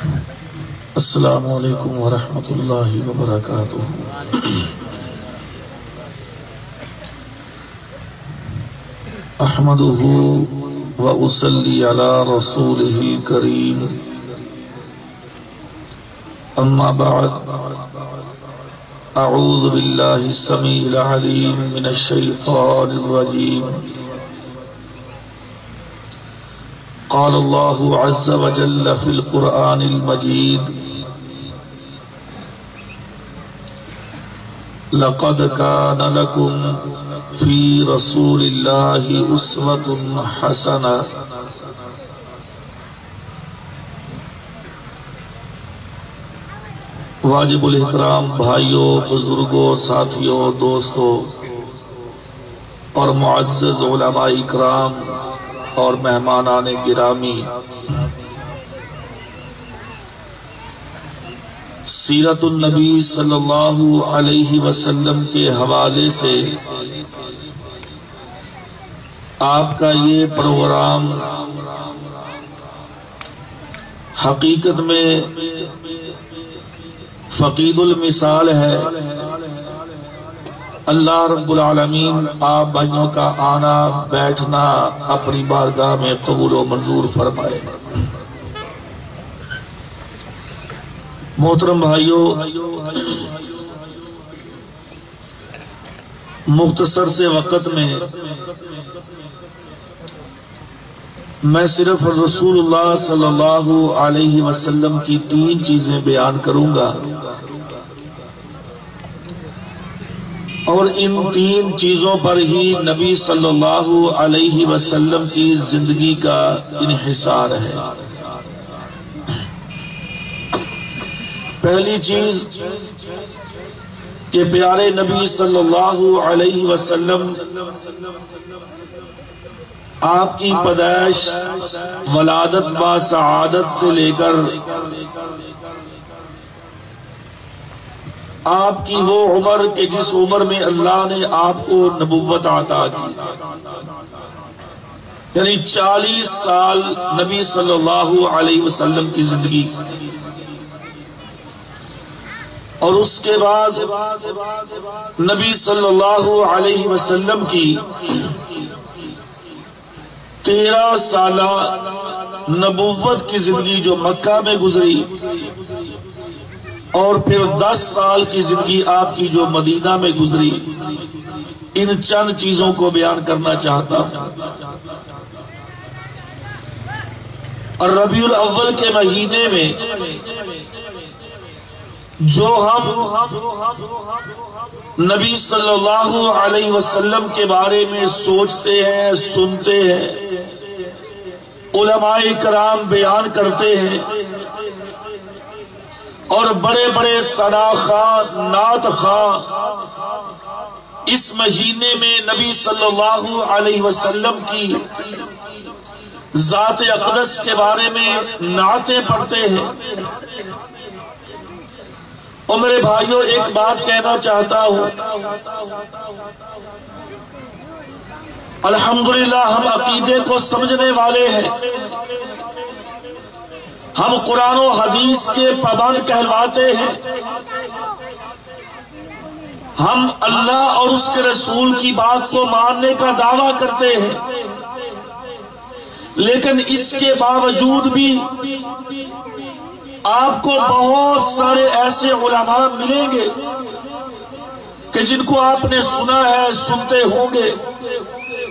السلام علیکم ورحمۃ اللہ وبرکاتہ۔ احمدہ وأصلی علی رسولہ الکریم، اما بعد، اعوذ باللہ السمیع العلیم من الشیطان الرجیم۔ قال اللہ عز وجل فی القرآن المجید: لقد كان لكم في رسول الله أسوة حسنة۔ واجب الاحترام بھائیوں، بزرگوں، ساتھیوں، دوستوں اور معزز علماء اکرام اور مہمانان گرامی، سیرت النبی صلی اللہ علیہ وسلم کے حوالے سے آپ کا یہ پروگرام حقیقت میں فقید المثال ہے۔ اللہ رب العالمین آپ بھائیوں کا آنا بیٹھنا اپنی بارگاہ میں قبول و منظور فرمائے۔ محترم بھائیوں، مختصر سے وقت میں صرف رسول اللہ صلی اللہ علیہ وسلم کی 3 چیزیں بیان کروں گا، اور ان 3 چیزوں پر ہی نبی صلی اللہ علیہ وسلم کی زندگی کا انحصار ہے۔ پہلی چیز کہ پیارے نبی صلی اللہ علیہ وسلم آپ کی پیدائش ولادت با سعادت سے لے کر آپ کی وہ عمر کہ جس عمر میں اللہ نے آپ کو نبوت عطا کی، یعنی 40 سال نبی صلی اللہ علیہ وسلم کی زندگی، اور اس کے بعد نبی صلی اللہ علیہ وسلم کی 13 سالہ نبوت کی زندگی جو مکہ میں گزری، اور پھر 10 سال کی زندگی آپ کی جو مدینہ میں گزری، ان چند چیزوں کو بیان کرنا چاہتا ہوں۔ اور ربیع الاول کے مہینے میں جو ہم نبی صلی اللہ علیہ وسلم کے بارے میں سوچتے ہیں، سنتے ہیں، علماء کرام بیان کرتے ہیں، اور بڑے بڑے ثنا خواں، نعت خواں اس مہینے میں نبی صلی اللہ علیہ وسلم کی ذات اقدس کے بارے میں نعتیں پڑھتے ہیں۔ اور میرے بھائیوں، ایک بات کہنا چاہتا ہوں، الحمدللہ ہم عقیدے کو سمجھنے والے ہیں، ہم قرآن و حدیث کے پابند کہلواتے ہیں، ہم اللہ اور اس کے رسول کی بات کو ماننے کا دعویٰ کرتے ہیں، لیکن اس کے باوجود بھی آپ کو بہت سارے ایسے علماء ملیں گے کہ جن کو آپ نے سنا ہے، سنتے ہوں گے،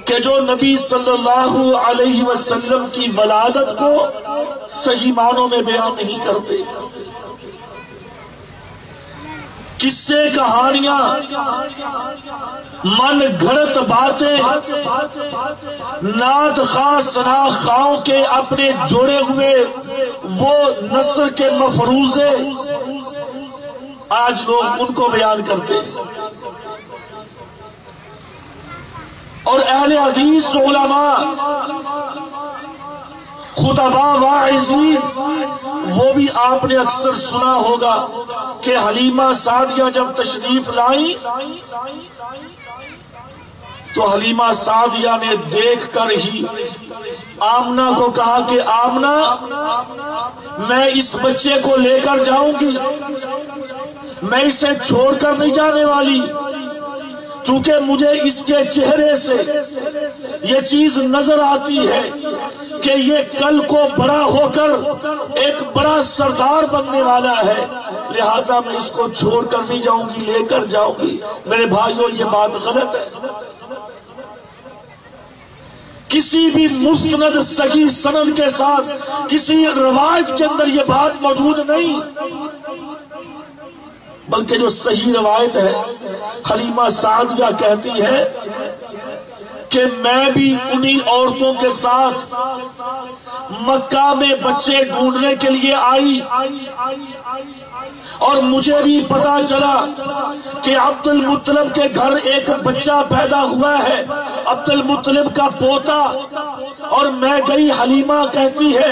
کہ جو نبی صلی اللہ علیہ وسلم کی ولادت کو صحیح معنوں میں بیان نہیں کرتے۔ قصے، کہانیاں، من گھڑت باتیں، نعت خواں، ثنا خواں کے اپنے جوڑے ہوئے وہ نثر کے مفروضے آج لوگ ان کو بیان کرتے ہیں، اور اہل حدیث علماء، خطباء، واعظین، وہ بھی آپ نے اکثر سنا ہوگا کہ حلیمہ سعدیہ جب تشریف لائیں تو حلیمہ سعدیہ نے دیکھ کر ہی آمنہ کو کہا کہ آمنہ میں اس بچے کو لے کر جاؤں گی، میں اسے چھوڑ کر نہیں جانے والی، کیونکہ مجھے اس کے چہرے سے یہ چیز نظر آتی ہے کہ یہ کل کو بڑا ہو کر ایک بڑا سردار بننے والا ہے، لہٰذا میں اس کو چھوڑ کر نہیں جاؤں گی، لے کر جاؤں گی۔ میرے بھائیوں یہ بات غلط ہے، کسی بھی مستند صحیح سند کے ساتھ کسی روایت کے اندر یہ بات موجود نہیں، بلکہ جو صحیح روایت ہے حلیمہ سعدیہ کہتی ہے کہ میں بھی انہی عورتوں کے ساتھ مکہ میں بچے ڈھونڈنے کے لیے آئی، اور مجھے بھی پتا چلا کہ عبد المطلب کے گھر ایک بچہ پیدا ہوا ہے، عبد المطلب کا پوتا، اور میں گئی، حلیمہ کہتی ہے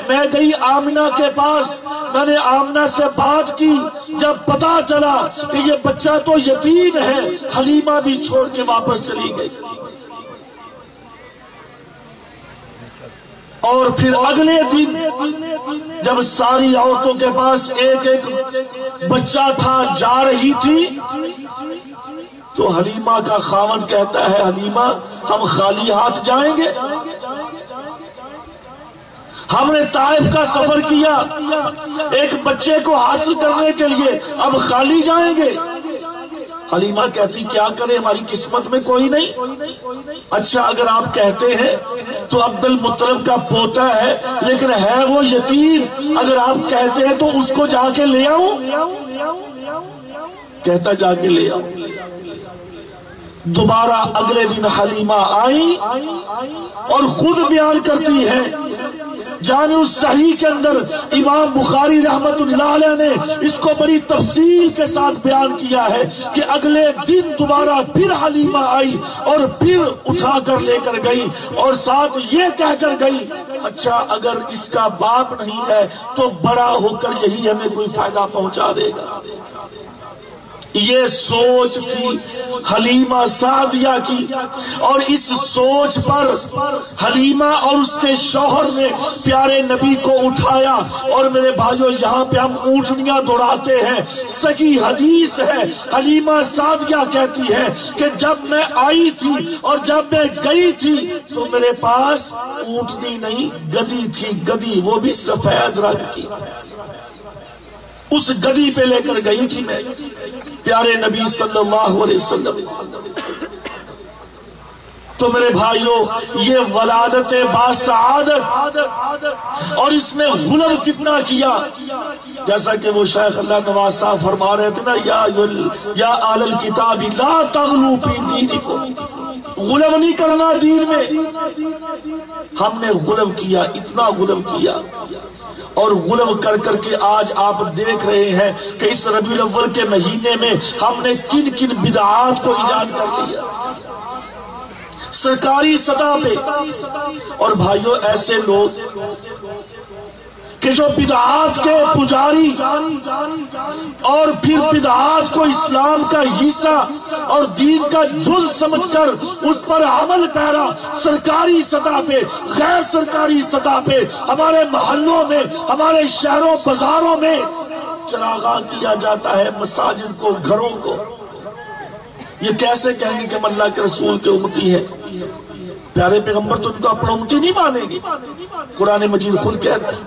میں گئی آمنہ کے پاس، میں نے آمنہ سے بات کی، جب پتا چلا کہ یہ بچہ تو یتیم ہے، حلیمہ بھی چھوڑ کے واپس چلی گئی۔ اور پھر اگلے دن جب ساری عورتوں کے پاس ایک ایک بچہ تھا، جا رہی تھی، تو حلیمہ کا خاوند کہتا ہے حلیمہ ہم خالی ہاتھ جائیں گے؟ ہم نے طائف کا سفر کیا ایک بچے کو حاصل کرنے کے لیے، اب خالی جائیں گے؟ حلیمہ کہتی کیا کریں، ہماری قسمت میں کوئی نہیں۔ اچھا اگر آپ کہتے ہیں تو عبد المطلب کا پوتا ہے لیکن ہے وہ یتیم، اگر آپ کہتے ہیں تو اس کو جا کے لے آؤں؟ کہتا جا کے لے آؤں۔ دوبارہ اگلے دن حلیمہ آئی اور خود بیان کرتی ہے، جامع الصحیح کے اندر امام بخاری رحمت اللہ علیہ نے اس کو بڑی تفصیل کے ساتھ بیان کیا ہے کہ اگلے دن دوبارہ پھر حلیمہ آئی اور پھر اٹھا کر لے کر گئی، اور ساتھ یہ کہہ کر گئی اچھا اگر اس کا باپ نہیں ہے تو بڑا ہو کر یہی ہمیں کوئی فائدہ پہنچا دے گا۔ یہ سوچ تھی حلیمہ سعدیہ کی، اور اس سوچ پر حلیمہ اور اس کے شوہر نے پیارے نبی کو اٹھایا۔ اور میرے بھائیوں یہاں پہ ہم اونٹنیاں دوڑاتے ہیں، صحیح حدیث ہے، حلیمہ سعدیہ کہتی ہے کہ جب میں آئی تھی اور جب میں گئی تھی تو میرے پاس اونٹنی نہیں گدی تھی، گدی وہ بھی سفید رنگ کی، اس گدی پہ لے کر گئی تھی میں پیارے نبی صلی اللہ علیہ وسلم۔ تو میرے بھائیوں یہ ولادت باسعادت، اور اس میں غلو کتنا کیا، جیسا کہ وہ شیخ اللہ نواز صاحب فرما رہے تھے نا یا اہل الکتاب لا تغلو فی دینکم، غلو نہیں کرنا دین میں۔ ہم نے غلو کیا، اتنا غلو کیا، اور غلو کر کر کے آج آپ دیکھ رہے ہیں کہ اس ربیع الاول کے مہینے میں ہم نے کن کن بدعات کو ایجاد کر لیا سرکاری سطح پہ۔ اور بھائیوں ایسے لوگ کہ جو بدعات کے پجاری اور پھر بدعات کو اسلام کا حصہ اور دین کا جز سمجھ کر اس پر عمل پیرا، سرکاری سطح پہ غیر سرکاری سطح پہ ہمارے محلوں میں ہمارے شہروں بازاروں میں چراغاں کیا جاتا ہے، مساجد کو گھروں کو۔ یہ کیسے کہیں گے کہ ہم اللہ کے رسول کے امتی ہیں؟ پیارے پیغمبر تو ان کو اپنا امتی نہیں مانیں گے، قرآن مجید خود کہتا ہے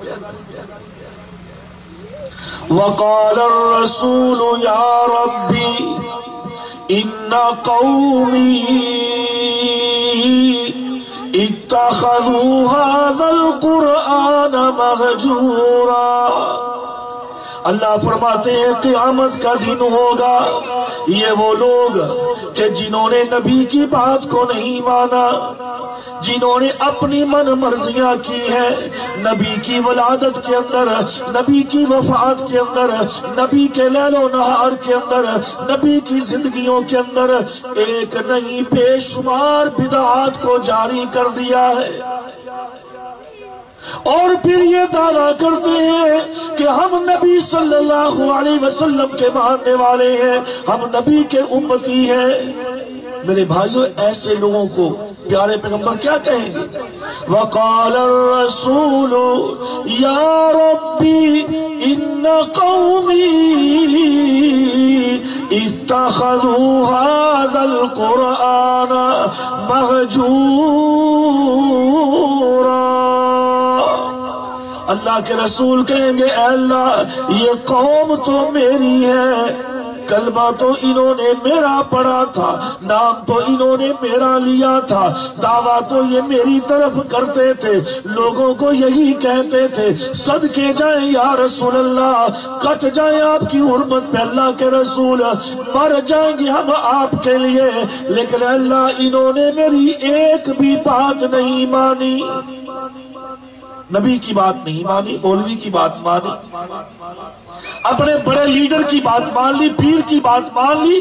وَقَالَ الرَّسُولُ يَا رَبِّ إِنَّ قَوْمِي اتَّخَذُوا هَذَا الْقُرْآنَ مَهْجُورًا۔ اللہ فرماتے ہیں قیامت کا دن ہوگا، یہ وہ لوگ کہ جنہوں نے نبی کی بات کو نہیں مانا، جنہوں نے اپنی من مرضیاں کی ہیں، نبی کی ولادت کے اندر، نبی کی وفات کے اندر، نبی کے لیل و نہار کے اندر، نبی کی زندگیوں کے اندر ایک نہیں بے شمار بدعات کو جاری کر دیا ہے، اور پھر یہ دعویٰ کرتے ہیں کہ ہم نبی صلی اللہ علیہ وسلم کے ماننے والے ہیں، ہم نبی کے امتی ہیں۔ میرے بھائیوں ایسے لوگوں کو پیارے پیغمبر کیا کہیں گے؟ وقال الرسول یا ربی ان قومی اتخذوا هذا القرآن مہجورا۔ اللہ کے رسول کہیں گے اے اللہ یہ قوم تو میری ہے، کلمہ تو انہوں نے میرا پڑھا تھا، نام تو انہوں نے میرا لیا تھا، دعویٰ تو یہ میری طرف کرتے تھے، لوگوں کو یہی کہتے تھے، صدقے جائیں یا رسول اللہ، کٹ جائیں آپ کی حرمت پہ اللہ کے رسول، مر جائیں گے ہم آپ کے لیے، لیکن اللہ انہوں نے میری ایک بھی بات نہیں مانی، نبی کی بات نہیں مانی، مولوی کی بات مانی، اپنے بڑے لیڈر کی بات مان لی، پیر کی بات مان لی،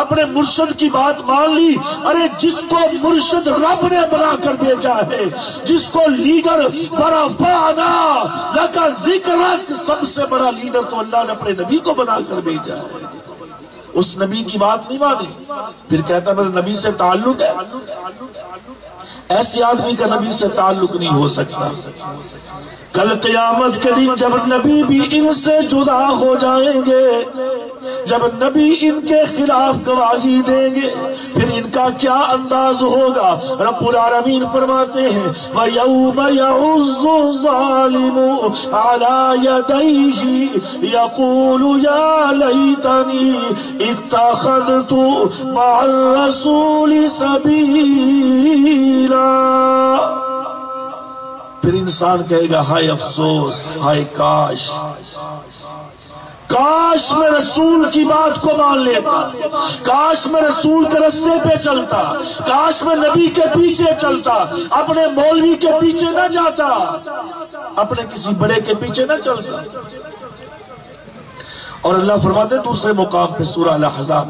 اپنے مرشد کی بات مان لی۔ ارے جس کو مرشد رب نے بنا کر بھیجا ہے، جس کو لیڈر ورفعنا لک ذکرک، سب سے بڑا لیڈر تو اللہ نے اپنے نبی کو بنا کر بھیجا ہے، اس نبی کی بات نہیں مانی، پھر کہتا میرے نبی سے تعلق ہے۔ ایسے آدمی کا نبی سے تعلق نہیں ہو سکتا۔ کل قیامت کے دن جب نبی بھی ان سے جدا ہو جائیں گے، جب نبی ان کے خلاف گواہی دیں گے، پھر ان کا کیا انداز ہوگا؟ رب العالمین فرماتے ہیں وَيَوْمَ يَعُضُّ الظَّالِمُ عَلَى يَدَيْهِ يَقُولُ يَا لَيْتَنِي اتَّخَذْتُ مَعَ الرَّسُولِ سَبِيلًا۔ پھر انسان کہے گا ہائے افسوس، ہائے کاش میں رسول کی بات کو مان لیتا، کاش میں رسول کے رستے پہ چلتا، کاش میں نبی کے پیچھے چلتا، اپنے مولوی کے پیچھے نہ جاتا، اپنے کسی بڑے کے پیچھے نہ چلتا۔ اور اللہ فرماتے دوسرے مقام پہ سورہ الاحزاب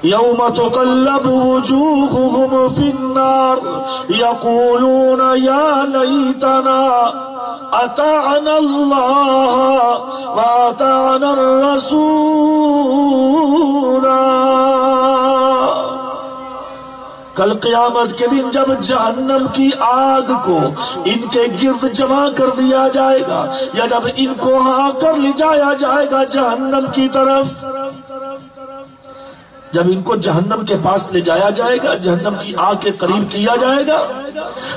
یوم تقلب وجوہہم فی النار یقولون یا لیتنا اطعنا اللہ واطعنا الرسول۔ کل قیامت کے دن جب جہنم کی آگ کو ان کے گرد جمع کر دیا جائے گا، یا جب ان کو ہاں کر لے جایا جائے گا جہنم کی طرف، جب ان کو جہنم کے پاس لے جایا جائے گا، جہنم کی آگ کے قریب کیا جائے گا،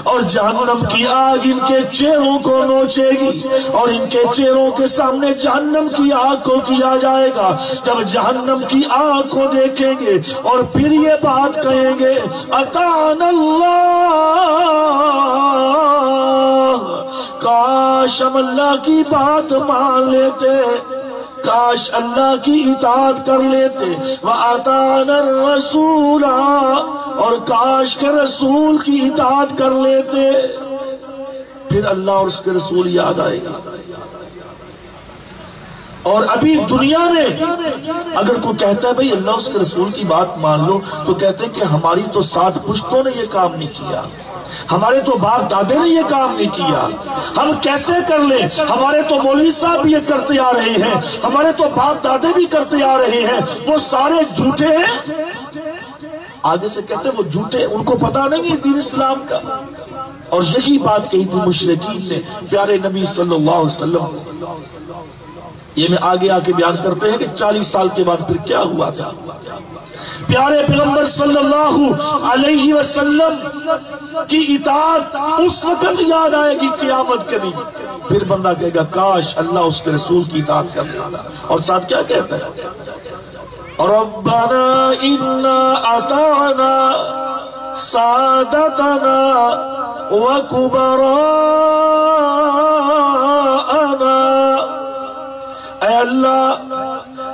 اور جہنم کی آگ ان کے چہروں کو نوچے گی، اور ان کے چہروں کے سامنے جہنم کی آگ کو کیا جائے گا۔ جب جہنم کی آگ کو دیکھیں گے اور پھر یہ بات کہیں گے اطعنا اللہ، کاش ہم اللہ کی بات مان لیتے، کاش اللہ کی اطاعت کر لیتے، وَأَطَعْنَا الرَّسُولَ، اور کاش کے رسول کی اطاعت کر لیتے، پھر اللہ اور اس کے رسول یاد آئے گا۔ اور ابھی دنیا میں اگر کوئی کہتا ہے بھئی اللہ اس کے رسول کی بات مان لو، تو کہتے ہیں کہ ہماری تو 7 پشتوں نے یہ کام نہیں کیا، ہمارے تو باپ دادے نے یہ کام نہیں کیا، ہم کیسے کر لیں؟ ہمارے تو مولوی صاحب بھی یہ کرتے آ رہے ہیں، ہمارے تو باپ دادے بھی کرتے آ رہے ہیں، وہ سارے جھوٹے ہیں۔ آگے سے کہتے ہیں وہ جھوٹے، ان کو پتا نہیں ہے دین اسلام کا۔ اور یہی بات کہی تھی مشرکین نے پیارے نبی صلی اللہ علیہ وسلم۔ یہ میں آگے آ کے بیان کرتے ہیں کہ 40 سال کے بعد پھر کیا ہوا تھا۔ پیارے پیغمبر صلی اللہ علیہ وسلم کی اطاعت اس وقت یاد آئے گی قیامت کے دن، پھر بندہ کہے گا کاش اللہ اس کے رسول کی اطاعت کر لیتا۔ اور ساتھ کیا کہتا ہے؟ ربنا انا اطعنا سادتنا وکبراءنا، اے اللہ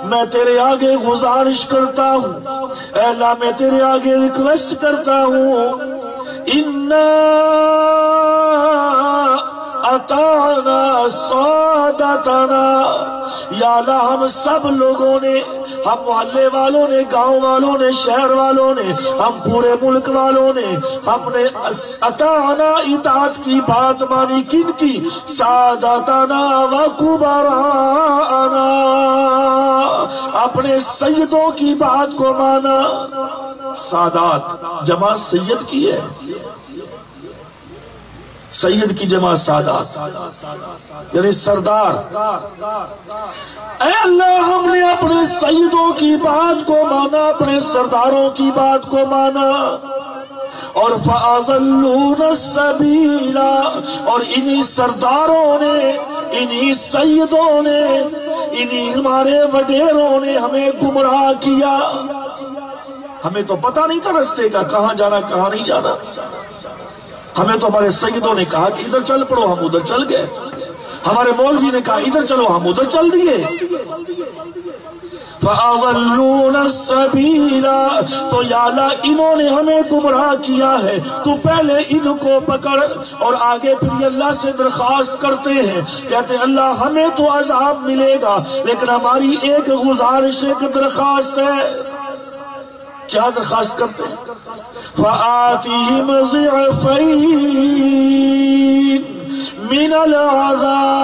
میں تیرے آگے گزارش کرتا ہوں، اے اللہ میں تیرے آگے ریکویسٹ کرتا ہوں، انا اطعنا سادتنا، یا اللہ ہم سب لوگوں نے، ہم محلے والوں نے، گاؤں والوں نے، شہر والوں نے، ہم پورے ملک والوں نے، ہم نے اطعنا اطاعت کی بات مانی، کن کی؟ سادتنا و کبراءنا، اپنے سیدوں کی بات کو مانا۔ سادات جمع سید کی ہے، سید کی جمع سادات یعنی سردار. اے اللہ ہم نے اپنے سیدوں کی بات کو مانا، اپنے سرداروں کی بات کو مانا، اور فَأَضَلُّونَ السَّبِيلَ، اور انہی سرداروں نے، انہی سیدوں نے، انہی ہمارے وڈیروں نے ہمیں گمراہ کیا. ہمیں تو پتہ نہیں تھا رستے کا، کہاں جانا کہاں نہیں جانا. ہمیں تو ہمارے سیدوں نے کہا کہ ادھر چل پڑو، ہم ادھر چل گئے. ہمارے مولوی نے کہا ادھر چلو، ہم ادھر چل دیے. فَأَضَلُّونَ السَّبِيلَ، تو یا اللہ انہوں نے ہمیں گمراہ کیا ہے، تو پہلے ان کو پکڑ. اور آگے پھر یہ اللہ سے درخواست کرتے ہیں، کہتے ہیں اللہ ہمیں تو عذاب ملے گا لیکن ہماری ایک گزارش، ایک درخواست ہے. کیا درخواست کرتے ہیں؟ فَآتِهِمْ ضِعْفَيْنِ مِنَ الْعَذَابِ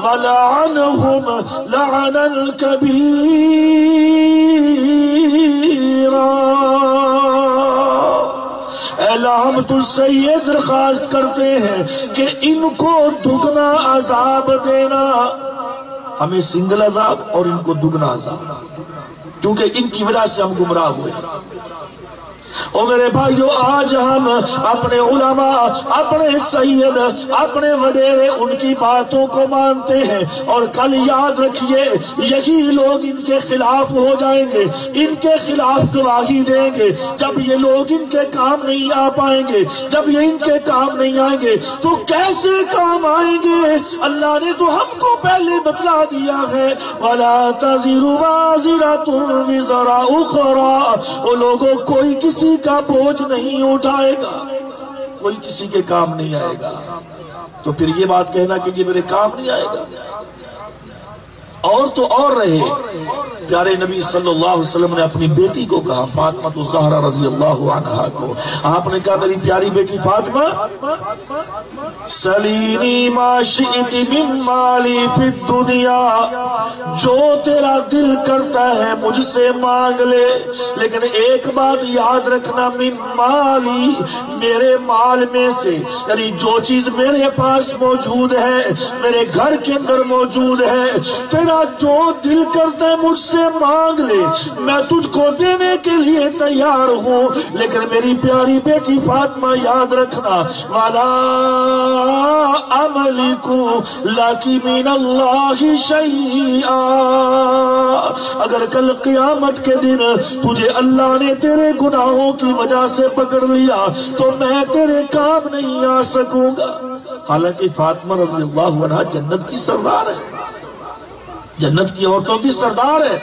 وَلَعَنْهُمْ لَعْنًا كَبِيرًا. اے اللہ ہم تجھ سے یہ درخواست کرتے ہیں کہ ان کو دگنا عذاب دینا، ہمیں سنگل عذاب اور ان کو دگنا عذاب، کیونکہ ان کی وجہ سے ہم گمراہ ہوئے. اور میرے بھائیو آج ہم اپنے علماء، اپنے سید، اپنے وڈیرے ان کی باتوں کو مانتے ہیں، اور کل یاد رکھیے یہی لوگ ان کے خلاف ہو جائیں گے، ان کے خلاف گواہی دیں گے. جب یہ لوگ ان کے کام نہیں آ پائیں گے، جب یہ ان کے کام نہیں آئیں گے تو کیسے کام آئیں گے؟ اللہ نے تو ہم کو پہلے بتلا دیا ہے وَلَا تَزِرُ وَازِرَةٌ وِزْرَ أُخْرَى. وہ لوگوں کوئی کسی کا بوجھ نہیں اٹھائے گا، کوئی کسی کے کام نہیں آئے گا. تو پھر یہ بات کہنا کہ یہ میرے کام نہیں آئے گا. اور تو اور رہے، پیارے نبی صلی اللہ علیہ وسلم نے اپنی بیٹی کو کہا، فاطمہ الزہرا رضی اللہ عنہا کو، آپ نے کہا میری پیاری بیٹی فاطمہ، سلینی ما شئت من مالی فی الدنیا، جو تیرا دل کرتا ہے مجھ سے مانگ لے، لیکن ایک بات یاد رکھنا، من مالی، میرے مال میں سے، یعنی جو چیز میرے پاس موجود ہے، میرے گھر کے اندر موجود ہے، تیرا جو دل کرتا ہے مجھ سے مانگ لے، میں تجھ کو دینے کے لیے تیار ہوں. لیکن میری پیاری بیٹی فاطمہ یاد رکھنا، وَلَا أَمْلِكُ لَكِ مِنَ اللَّهِ شَيْئًا، اگر کل قیامت کے دن تجھے اللہ نے تیرے گناہوں کی وجہ سے پکڑ لیا تو میں تیرے کام نہیں آ سکوں گا. حالانکہ فاطمہ رضی اللہ عنہ جنت کی سردار ہے، جنت کی عورتوں کی سردار ہے،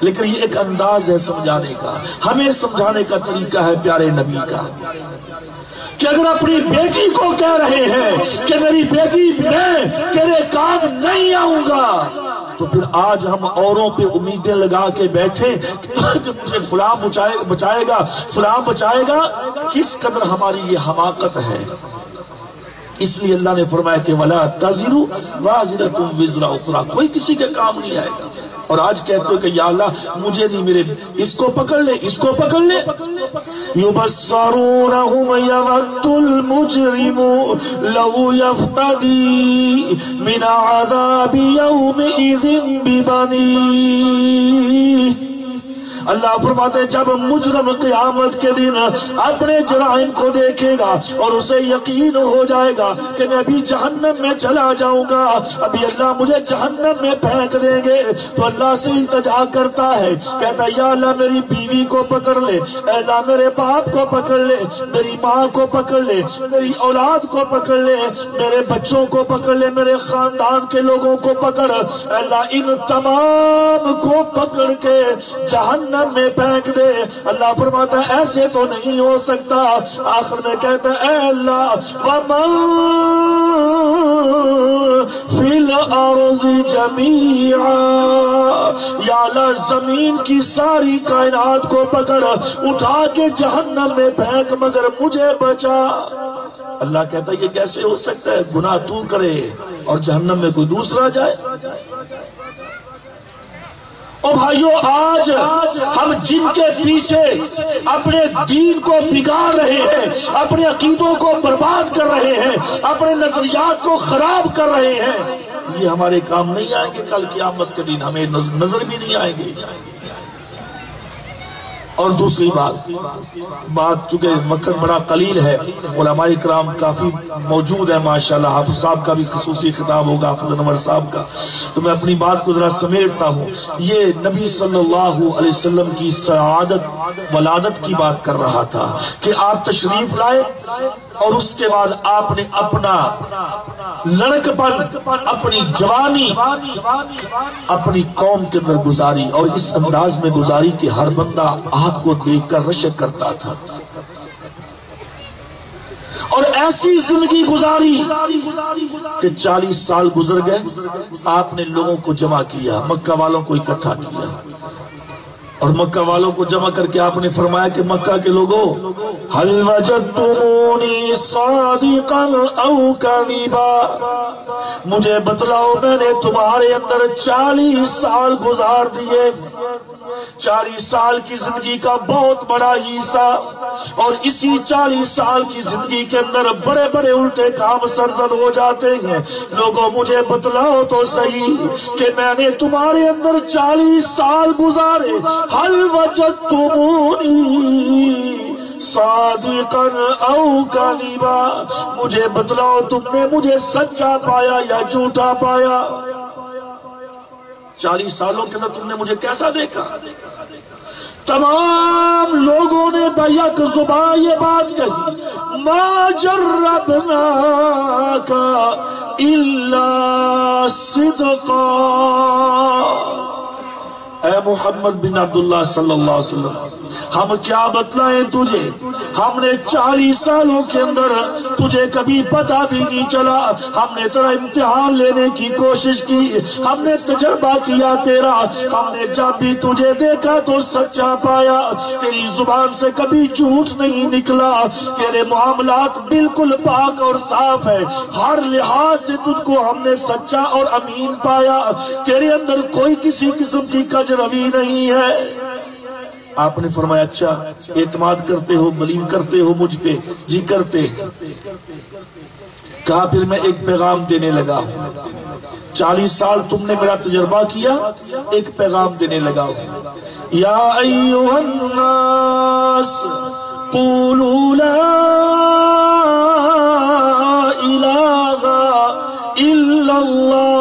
لیکن یہ ایک انداز ہے سمجھانے کا، ہمیں سمجھانے کا طریقہ ہے پیارے نبی کا، کہ اگر اپنی بیٹی کو کہہ رہے ہیں کہ میری بیٹی میں تیرے کام نہیں آؤں گا، تو پھر آج ہم اوروں پہ امیدیں لگا کے بیٹھے کہ مجھے فلاں بچائے گا، فلاں بچائے گا. کس قدر ہماری یہ حماقت ہے. اس لیے اللہ نے فرمایا کہ وَلَا تَزِرُ وَازِرَةٌ وِزْرَ أُخْرَى، کوئی کسی کے کام نہیں آئے گا. اور آج کہتے ہو کہ یا اللہ مجھے نہیں، میرے اس کو پکڑ لے، اس کو پکڑ لے. يُبَصَّرُونَهُمْ يَوَدُّ الْمُجْرِمُ لَوْ يَفْتَدِي مِنْ عَذَابِ يَوْمِئِذٍ بِبَنِيهِ. اللہ فرماتے ہیں جب مجرم قیامت کے دن اپنے جرائم کو دیکھے گا اور اسے یقین ہو جائے گا کہ میں ابھی جہنم میں چلا جاؤں گا، ابھی اللہ مجھے جہنم میں پھینک دیں گے، تو اللہ سے التجا کرتا ہے، کہتا ہے یا اللہ میری بیوی کو پکڑ لے، اے اللہ میرے باپ کو پکڑ لے، میری ماں کو پکڑ لے، میری اولاد کو پکڑ لے، میرے بچوں کو پکڑ لے، میرے خاندان کے لوگوں کو پکڑ، اے اللہ ان تمام کو پکڑ کے جہنم میں پھینک دے. اللہ فرماتا ہے ایسے تو نہیں ہو سکتا. آخر میں کہتا ہے اے اللہ وَمَن فِي الْأَرْضِ جَمِيعًا، یا اللہ زمین کی ساری کائنات کو پکڑ اٹھا کے جہنم میں پھینک مگر مجھے بچا. اللہ کہتا ہے یہ کیسے ہو سکتا ہے؟ گناہ تو کرے اور جہنم میں کوئی دوسرا جائے. او بھائیو، آج ہم جن کے پیچھے اپنے دین کو بگاڑ رہے ہیں، اپنے عقیدوں کو برباد کر رہے ہیں، اپنے نظریات کو خراب کر رہے ہیں، یہ ہمارے کام نہیں آئیں گے، کل قیامت کے دن ہمیں نظر بھی نہیں آئیں گے۔ اور دوسری بات چونکہ وقت بڑا قلیل ہے، علماء کرام کافی موجود ہیں ماشاءاللہ، حافظ صاحب کا بھی خصوصی خطاب ہوگا، حافظ انور صاحب کا، تو میں اپنی بات کو ذرا سمیٹتا ہوں۔ یہ نبی صلی اللہ علیہ وسلم کی سعادت ولادت کی بات کر رہا تھا کہ آپ تشریف لائے اور اس کے بعد آپ نے اپنا لڑکپن، اپنی جوانی اپنی قوم کے اندر گزاری، اور اس انداز میں گزاری کہ ہر بندہ آپ کو دیکھ کر رشک کرتا تھا، اور ایسی زندگی گزاری کہ 40 سال گزر گئے، آپ نے لوگوں کو جمع کیا، مکہ والوں کو اکٹھا کیا، اور مکہ والوں کو جمع کر کے آپ نے فرمایا کہ مکہ کے لوگوں، حل وجدتمونی صادقا او کذبا، مجھے بتلاؤ میں نے تمہارے اندر 40 سال گزار دیے، 40 سال کی زندگی کا بہت بڑا حصہ، اور اسی 40 سال کی زندگی کے اندر بڑے بڑے الٹے کام سرزد ہو جاتے ہیں، لوگوں مجھے بتلاؤ تو صحیح کہ میں نے تمہارے اندر 40 سال گزارے، حل وجدتمونی صادقا او کذبا، مجھے بتلاؤ تم نے مجھے سچا پایا یا جھوٹا پایا، 40 سالوں کے اندر تم نے مجھے کیسا دیکھا؟ تمام لوگوں نے بیک زبان یہ بات کہی، ما جربناک الا صدقا، اے محمد بن عبداللہ صلی اللہ علیہ وسلم، ہم کیا بتلائیں تجھے، ہم نے 40 سالوں کے اندر تجھے کبھی پتہ بھی نہیں چلا، ہم نے تیرا امتحان لینے کی کوشش کی، ہم نے تجربہ کیا تیرا، ہم نے جب بھی تجھے دیکھا تو سچا پایا، تیری زبان سے کبھی جھوٹ نہیں نکلا، تیرے معاملات بالکل پاک اور صاف ہے، ہر لحاظ سے تجھ کو ہم نے سچا اور امین پایا، تیرے اندر کوئی کسی قسم کی کج روی نہیں ہے۔ آپ نے فرمایا اچھا اعتماد کرتے ہو، بلیو کرتے ہو مجھ پہ؟ جی کرتے۔ کہا پھر میں ایک پیغام دینے لگا ہوں، 40 سال تم نے میرا تجربہ کیا، ایک پیغام دینے لگا ہوں، یا ایھا الناس قولوا لا الہ الا اللہ،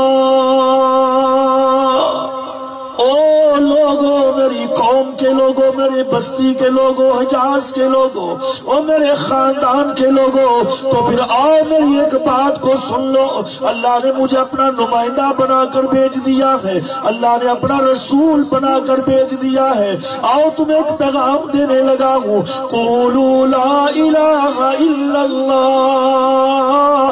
قوم کے لوگوں، میرے بستی کے لوگوں، حجاز کے لوگوں، اور میرے خاندان کے لوگوں، تو پھر آؤ میری ایک بات کو سن لو، اللہ نے مجھے اپنا نمائندہ بنا کر بھیج دیا ہے، اللہ نے اپنا رسول بنا کر بھیج دیا ہے، آؤ تمہیں ایک پیغام دینے لگا ہوں، قولوا لا الہ الا اللہ،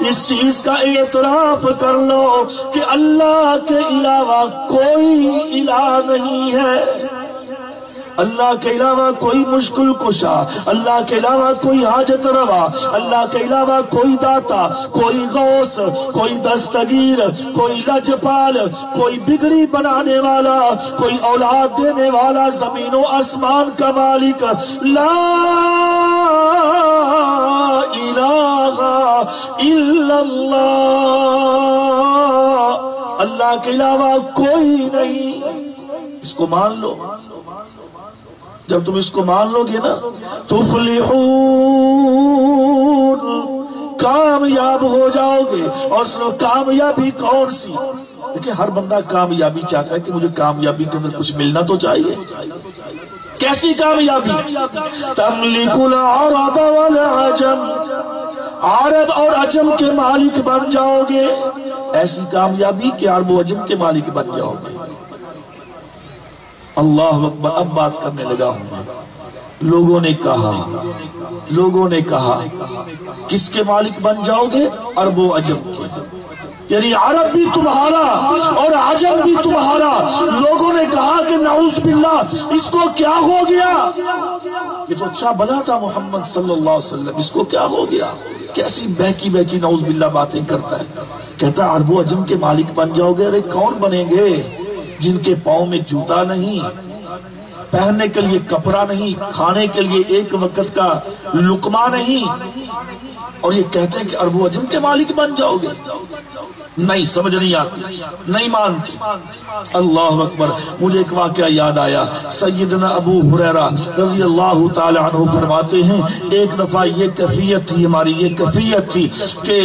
اس چیز کا اعتراف کر لو کہ اللہ کے علاوہ کوئی الہ نہیں ہے، اللہ کے علاوہ کوئی مشکل کشا، اللہ کے علاوہ کوئی حاجت روا، اللہ کے علاوہ کوئی داتا، کوئی غوث، کوئی دستگیر، کوئی لجپال، کوئی بگڑی بنانے والا، کوئی اولاد دینے والا، زمین و آسمان کا مالک، لا الہ الا اللہ، اللہ کے علاوہ کوئی نہیں، اس کو مان لو، جب تم اس کو مان لو گے نا تفلحون، کامیاب ہو جاؤ گے۔ اور سنو کامیابی کون سی؟ دیکھیں ہر بندہ کامیابی چاہتا ہے کہ مجھے کامیابی کے اندر کچھ ملنا تو چاہیے، کیسی کامیابی؟ تملک العرب والعجم، عرب اور عجم کے مالک بن جاؤ گے، ایسی کامیابی کہ عرب و عجم کے مالک بن جاؤ گے۔ اللہ اکبر، اب بات کرنے لگا ہوں، لوگوں نے کہا کس کے مالک بن جاؤ گے؟ عرب و عجم کے، یعنی عرب بھی تمہارا اور عجم بھی تمہارا۔ لوگوں نے کہا کہ نعوذ باللہ اس کو کیا ہو گیا، یہ تو اچھا بنا تھا محمد صلی اللہ علیہ وسلم، اس کو کیا ہو گیا، کیسی بہکی بہکی نعوذ باللہ باتیں کرتا ہے۔ کہتا عرب و عجم کے مالک بن جاؤ گے، ارے کون بنیں گے؟ جن کے پاؤں میں جوتا نہیں، پہننے کے لیے کپڑا نہیں، کھانے کے لیے ایک وقت کا لقمہ نہیں، اور یہ کہتے ہیں کہ ارب و عجم کے مالک بن جاؤ گے؟ نہیں، سمجھ نہیں آتی، نہیں مانتی۔ اللہ اکبر۔ مجھے ایک واقعہ یاد آیا، سیدنا ابو ہریرہ رضی اللہ تعالی عنہ فرماتے ہیں ایک دفعہ یہ کیفیت تھی ہماری، یہ کیفیت تھی کہ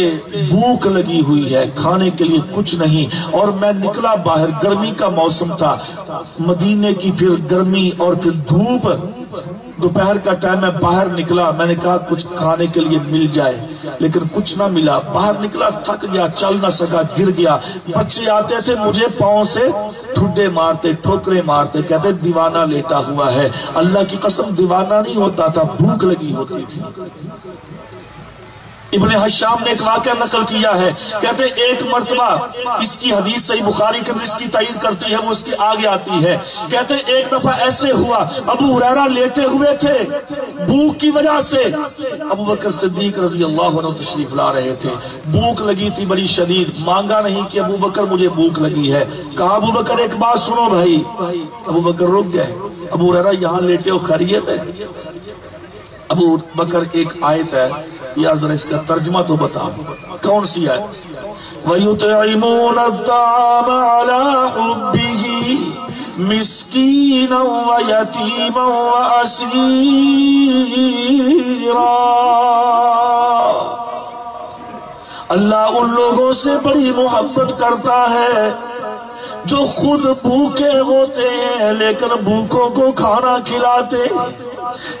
بھوک لگی ہوئی ہے، کھانے کے لیے کچھ نہیں، اور میں نکلا باہر، گرمی کا موسم تھا، مدینے کی پھر گرمی اور پھر دھوپ، دوپہر کا ٹائم میں باہر نکلا، میں نے کہا کچھ کھانے کے لیے مل جائے، لیکن کچھ نہ ملا۔ باہر نکلا، تھک گیا، چل نہ سکا، گر گیا۔ بچے آتے تھے مجھے پاؤں سے ٹھڈے مارتے، ٹھوکرے مارتے، کہتے دیوانہ لیٹا ہوا ہے۔ اللہ کی قسم دیوانہ نہیں ہوتا تھا، بھوک لگی ہوتی تھی۔ ابن حشام نے ایک واقعہ نقل کیا ہے، کہتے ایک مرتبہ، اس کی حدیث صحیح بخاری کے اندر اس کی تائید کرتی ہے، وہ اس کے آگے آتی ہے، کہتے ایک دفعہ ایسے ہوا، ابو ہریرہ لیٹے ہوئے تھے بھوک کی وجہ سے، ابو بکر صدیق رضی اللہ عنہ تشریف لا رہے تھے، بھوک لگی تھی بڑی شدید، مانگا نہیں کہ ابو بکر مجھے بھوک لگی ہے، کہا ابو بکر ایک بات سنو بھائی۔ ابو بکر رک گئے، ابو ہریرہ یہاں لیٹے ہو، خیریت ہے؟ ابو بکر ایک آیت ہے، یا ذرا اس کا ترجمہ تو بتا، کون سی ہے؟ وَيُطْعِمُونَ الطَّعَامَ عَلَىٰ حُبِّهِ مِسْكِينًا وَيَتِيمًا وَأَسِيرًا۔ اللہ ان لوگوں سے بڑی محبت کرتا ہے جو خود بھوکے ہوتے ہیں لیکن بھوکوں کو کھانا کھلاتے،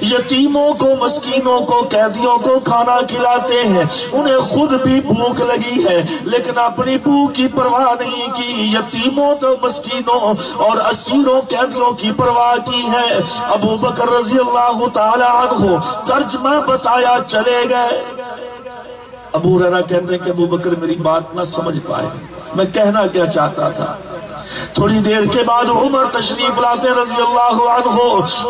یتیموں کو، مسکینوں کو، قیدیوں کو کھانا کھلاتے ہیں، انہیں خود بھی بھوک لگی ہے لیکن اپنی بھوک کی پرواہ نہیں کی، یتیموں تو مسکینوں اور اسیروں قیدیوں کی پرواہ کی ہے۔ ابو بکر رضی اللہ تعالی عنہ ترجمہ بتایا چلے گئے۔ ابو ہریرہ کہتے ہیں کہ ابو بکر میری بات نہ سمجھ پائے، میں کہنا کیا چاہتا تھا۔ تھوڑی دیر کے بعد عمر تشریف لاتے رضی اللہ عنہ،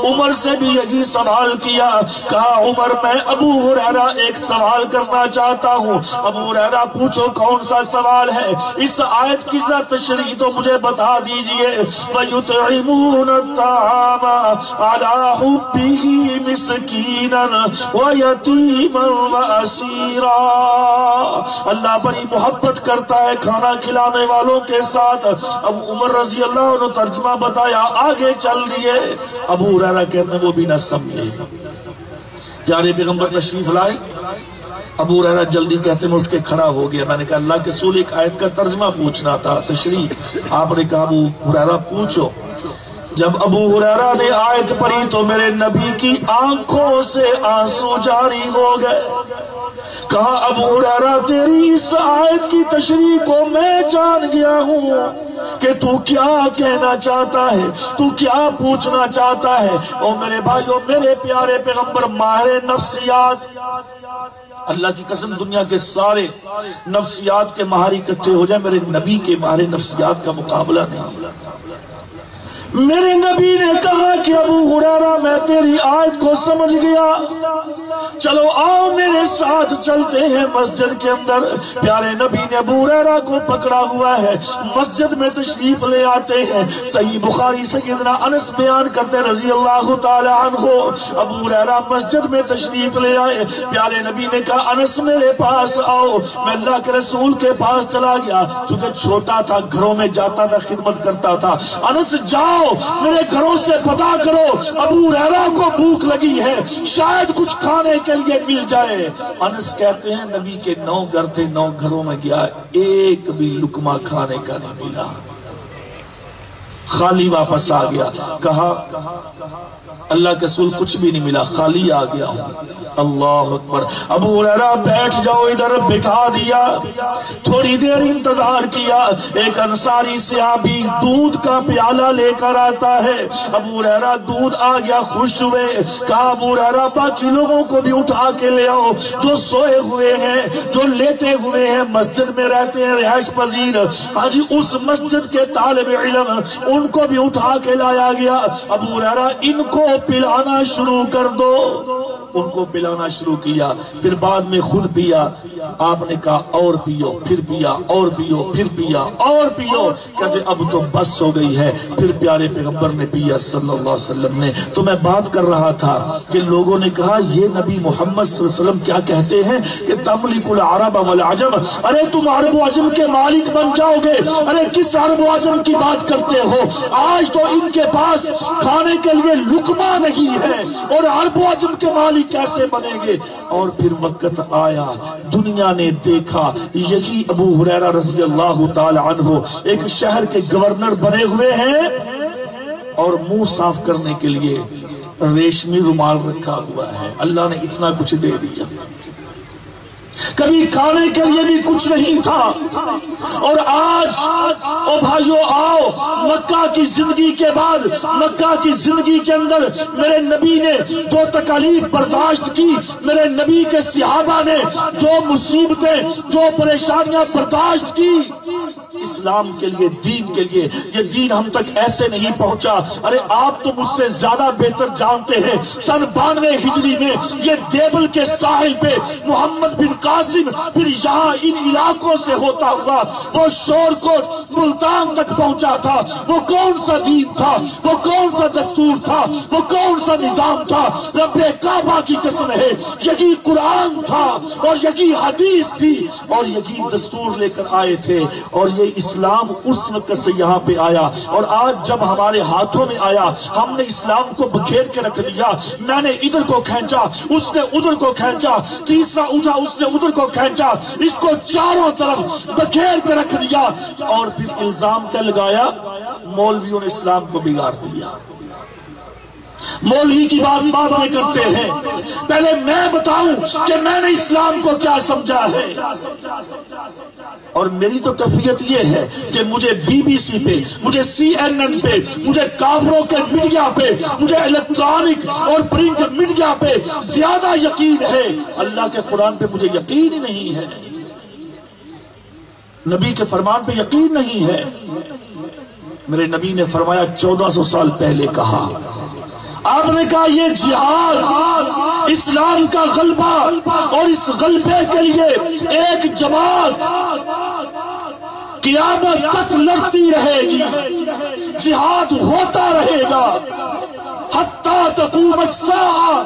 عمر سے بھی یہی سوال کیا، کہا عمر میں ابو ہریرہ ایک سوال کرنا چاہتا ہوں۔ ابو ہریرہ پوچھو کون سا سوال ہے؟ اس آیت کی ذرا تشریح تو مجھے بتا دیجئے۔ وَيُطْعِمُونَ الطَّعَامَ عَلَىٰ حُبِّهِ مِسْكِينًا وَيَتِيمًا وَأَسِيرًا۔ اللہ بڑی محبت کرتا ہے کھانا کھلانے والوں کے ساتھ۔ اب عمر رضی اللہ عنہ ترجمہ بتایا، آگے چل دیے۔ ابو ہریرہ کہتے ہیں وہ بھی نہ سمجھے، پیارے پیغمبر تشریف لائے۔ ابو ہریرہ جلدی کہتے ہیں اٹھ کے کھڑا ہو گیا۔ میں نے کہا اللہ کے رسول ایک آیت کا ترجمہ پوچھنا تھا، تشریح۔ آپ نے کہا ابو ہریرہ پوچھو۔ جب ابو ہریرہ نے آیت پڑھی تو میرے نبی کی آنکھوں سے آنسو جاری ہو گئے۔ کہا ابو ہریرہ تیری اس آیت کی تشریح کو میں جان گیا ہوں کہ تو کیا کہنا چاہتا ہے، تو کیا پوچھنا چاہتا ہے۔ اور میرے بھائیوں، میرے پیارے پیغمبر ماہر نفسیات، اللہ کی قسم دنیا کے سارے نفسیات کے ماہر اکٹھے ہو جائیں، میرے نبی کے ماہر نفسیات کا مقابلہ نہیں۔ میرے نبی نے کہا کہ ابو ہریرہ میں تیری آیت کو سمجھ گیا، چلو آؤ میرے ساتھ چلتے ہیں مسجد کے اندر۔ پیارے نبی نے ابو ہریرہ کو پکڑا ہوا ہے، مسجد میں تشریف لے آتے ہیں۔ صحیح بخاری سیدنا انس بیان کرتے رضی اللہ تعالی عنہ، ابو ہریرہ مسجد میں تشریف لے آئے۔ پیارے نبی نے کہا انس میرے پاس آؤ۔ میں اللہ کے رسول کے پاس چلا گیا، چونکہ چھوٹا تھا، گھروں میں جاتا تھا، خدمت کرتا تھا۔ انس جاؤ میرے گھروں سے پتہ کرو ابو ہریرہ کو بھوک لگی ہے، شاید کچھ کھانے کے لیے مل جائے۔ انس کہتے ہیں نبی کے 9 گھر تھے، 9 گھروں میں گیا، ایک بھی لقمہ کھانے کا نہیں ملا، خالی واپس آ گیا۔ کہا اللہ کے رسول کچھ بھی نہیں ملا، خالی آ گیا ہوں۔ اللہ اکبر۔ ابو ہریرہ بیٹھ جاؤ، ادھر بٹھا دیا، تھوڑی دیر انتظار کیا۔ ایک انصاری صحابی دودھ کا پیالہ لے کر آتا ہے، ابو ہریرہ دودھ آ گیا، خوش ہوئے۔ کہا ابو ہریرہ باقی لوگوں کو بھی اٹھا کے لے آؤ جو سوئے ہوئے ہیں، جو لیٹے ہوئے ہیں، مسجد میں رہتے ہیں رہائش پذیر، ہاں جی اس مسجد کے طالب علم، ان کو بھی اٹھا کے لایا گیا۔ ابو ہریرہ ان کو پلانا شروع کر دو، ان کو پلانا شروع کیا، پھر بعد میں خود پیا۔ آپ نے کہا اور پیو، پھر پیا، اور پیو، پھر پیا، اور پیو، کہتے اب تو بس ہو گئی ہے۔ پھر پیارے پیغمبر نے پیا صلی اللہ علیہ وسلم نے۔ تو میں بات کر رہا تھا کہ لوگوں نے کہا یہ نبی محمد صلی اللہ علیہ وسلم کیا کہتے ہیں کہ تملک العرب والعجم، ارے تم عرب و عجم کے مالک بن جاؤ گے، ارے کس عرب و عجم کی بات کرتے ہو، آج تو ان کے پاس کھانے کے لیے لقمہ نہیں ہے اور عرب و عجم کے مالک کیسے بنیں گے۔ اور پھر وقت آیا، دنیا نے دیکھا، یہی ابو ہریرہ رضی اللہ تعالی عنہ ایک شہر کے گورنر بنے ہوئے ہیں اور منہ صاف کرنے کے لیے ریشمی رومال رکھا ہوا ہے۔ اللہ نے اتنا کچھ دے دیا، کبھی کھانے کے لیے بھی کچھ نہیں تھا، اور آج او بھائیو آؤ، مکہ کی زندگی کے بعد، مکہ کی زندگی کے اندر میرے نبی نے جو تکالیف برداشت کی، میرے نبی کے صحابہ نے جو مصیبتیں، جو پریشانیاں برداشت کی اسلام کے لیے، دین کے لیے، یہ دین ہم تک ایسے نہیں پہنچا۔ ارے آپ تو مجھ سے زیادہ بہتر جانتے ہیں، سن 92 ہجری میں یہ دیبل کے ساحل پہ محمد بن قاسم پھر یہاں ان علاقوں سے ہوتا ہوا وہ شور کوٹ ملتان تک پہنچا تھا۔ وہ کون سا دین تھا، وہ کون سا دستور تھا، وہ کون سا نظام تھا؟ رب کعبہ کی قسم ہے یہی قرآن تھا اور یہی حدیث تھی اور یہی دستور لے کر آئے تھے، اور یہ اسلام اس وقت سے یہاں پہ آیا۔ اور آج جب ہمارے ہاتھوں میں آیا، ہم نے اسلام کو بکھیر کے رکھ دیا۔ میں نے ادھر کو کھینچا، اس نے ادھر کو کھینچا، تیسرا اٹھا اس نے ادھر کو کھینچا، اس کو چاروں طرف بکھیر کے رکھ دیا، اور پھر الزام کیا لگایا؟ مولویوں نے اسلام کو بگاڑ دیا۔ مولوی کی بات میں کرتے ہیں، پہلے میں بتاؤں کہ میں نے اسلام کو کیا سمجھا ہے۔ اور میری تو کیفیت یہ ہے کہ مجھے بی بی سی پہ، مجھے CNN پہ، مجھے کافروں کے میڈیا پہ، مجھے الیکٹرانک اور پرنٹ میڈیا پہ زیادہ یقین ہے، اللہ کے قرآن پہ مجھے یقین ہی نہیں ہے، نبی کے فرمان پہ یقین نہیں ہے۔ میرے نبی نے فرمایا 1400 سال پہلے کہا، آپ نے کہا یہ جہاد اسلام کا غلبہ، اور اس غلبے کے لیے ایک جماعت قیامت تک لڑتی رہے گی، جہاد ہوتا رہے گا حتی تقوم الساعہ،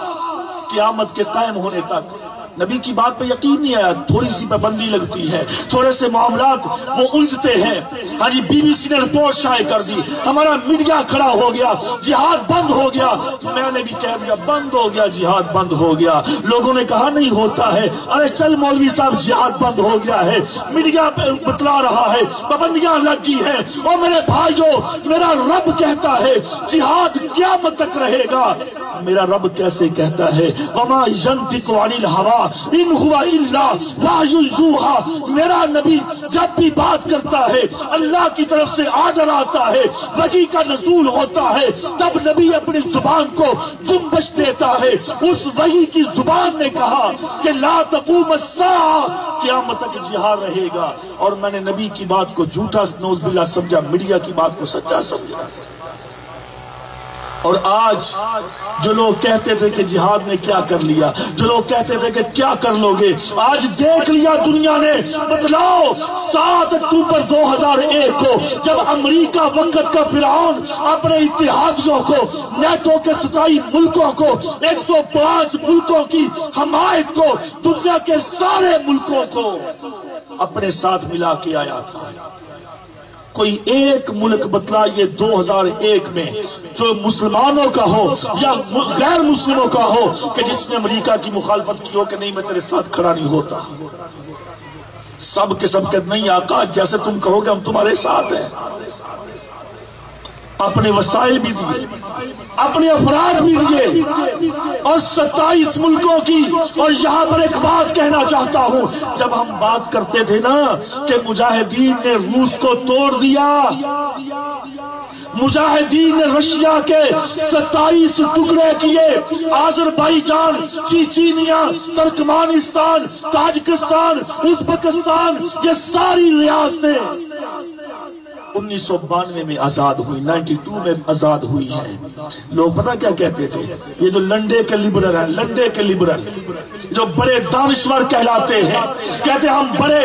قیامت کے قائم ہونے تک۔ نبی کی بات پہ یقین نہیں آیا، تھوڑی سی پابندی لگتی ہے، تھوڑے سے معاملات وہ الجھتے ہیں۔ ہاں جی، بی بی سی نے رپورٹ شائع کر دی، ہمارا میڈیا کھڑا ہو گیا، جہاد بند ہو گیا۔ میں نے بھی کہہ دیا بند ہو گیا، جہاد بند ہو گیا۔ لوگوں نے کہا نہیں ہوتا ہے، ارے چل مولوی صاحب جہاد بند ہو گیا ہے، میڈیا بتلا رہا ہے، پابندیاں لگ گئی ہیں۔ اور میرے بھائیوں، میرا رب کہتا ہے جہاد قیامت تک رہے گا۔ میرا رب کیسے کہتا ہے؟ وما ينطق عن الهوى ان هو الا وحی یوحى، میرا نبی جب بھی بات کرتا ہے اللہ کی طرف سے آرڈر آتا ہے، وحی کا نزول ہوتا ہے، تب نبی اپنی زبان کو جنبش دیتا ہے۔ اس وحی کی زبان نے کہا کہ لا تقوم الساعہ، قیامت تک جہاد رہے گا۔ اور میں نے نبی کی بات کو جھوٹا نعوذ باللہ سمجھا، میڈیا کی بات کو سچا سمجھا۔ اور آج جو لوگ کہتے تھے کہ جہاد نے کیا کر لیا، جو لوگ کہتے تھے کہ کیا کر لو گے، آج دیکھ لیا دنیا نے۔ بتلاؤ 7 اکتوبر 2001 کو جب امریکہ وقت کا فرعون اپنے اتحادیوں کو، نیٹو کے 27 ملکوں کو، 105 ملکوں کی حمایت کو، دنیا کے سارے ملکوں کو اپنے ساتھ ملا کے آیا تھا، کوئی ایک ملک بتلائیے 2001 میں جو مسلمانوں کا ہو یا غیر مسلموں کا ہو کہ جس نے امریکہ کی مخالفت کی ہو کہ نہیں میں تیرے ساتھ کھڑا نہیں ہوتا؟ سب کے سب کہتے نہیں آقا، جیسے تم کہو گے ہم تمہارے ساتھ ہیں۔ اپنے وسائل بھی دیے، اپنے افراد بھی دیے، اور 27 ملکوں کی۔ اور یہاں پر ایک بات کہنا چاہتا ہوں، جب ہم بات کرتے تھے نا کہ مجاہدین نے روس کو توڑ دیا، مجاہدین نے رشیا کے 27 ٹکڑے کیے، Azerbaijan, Chechnya, Turkmenistan, Tajikistan, Uzbekistan, یہ ساری ریاستیں 1992 میں آزاد ہوئی، 92 میں آزاد ہوئی ہے۔ لوگ پتہ کیا کہتے تھے؟ یہ جو لنڈے کے لبرل ہیں، لنڈے کے لبرل جو بڑے دانشور کہلاتے ہیں، کہتے ہم بڑے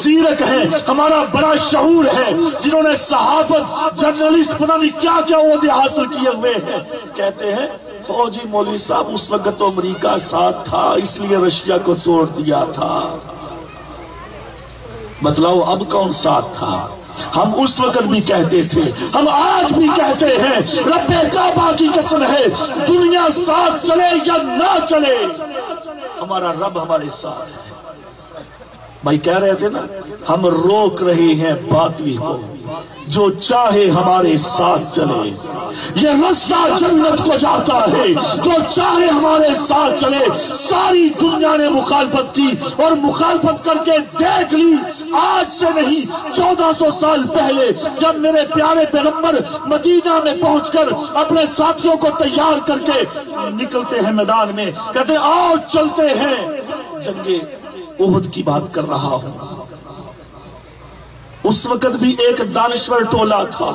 زیرک ہیں، ہمارا بڑا شعور ہے، جنہوں نے صحافت، جرنلسٹ، پتہ نہیں کیا کیا عہدے حاصل کیے ہوئے ہیں، کہتے ہیں فوجی مولوی صاحب اس وقت تو امریکہ ساتھ تھا اس لیے رشیا کو توڑ دیا تھا۔ بتلاؤ اب کون ساتھ تھا؟ ہم اس وقت بھی کہتے تھے، ہم آج بھی کہتے ہیں، رب کعبہ کی قسم ہے دنیا ساتھ چلے یا نہ چلے، ہمارا رب ہمارے ساتھ ہے۔ بھائی کہہ رہے تھے نا، ہم روک رہے ہیں باطل کو، جو چاہے ہمارے ساتھ چلے، یہ رستہ جنت کو جاتا ہے، جو چاہے ہمارے ساتھ چلے۔ ساری دنیا نے مخالفت کی اور مخالفت کر کے دیکھ لی، آج سے نہیں 1400 سال پہلے جب میرے پیارے پیغمبر مدینہ میں پہنچ کر اپنے ساتھیوں کو تیار کر کے نکلتے ہیں میدان میں، کہتے آؤ چلتے ہیں، جنگ احد کی بات کر رہا ہوں۔ اس وقت بھی ایک دانشور ٹولہ تھا،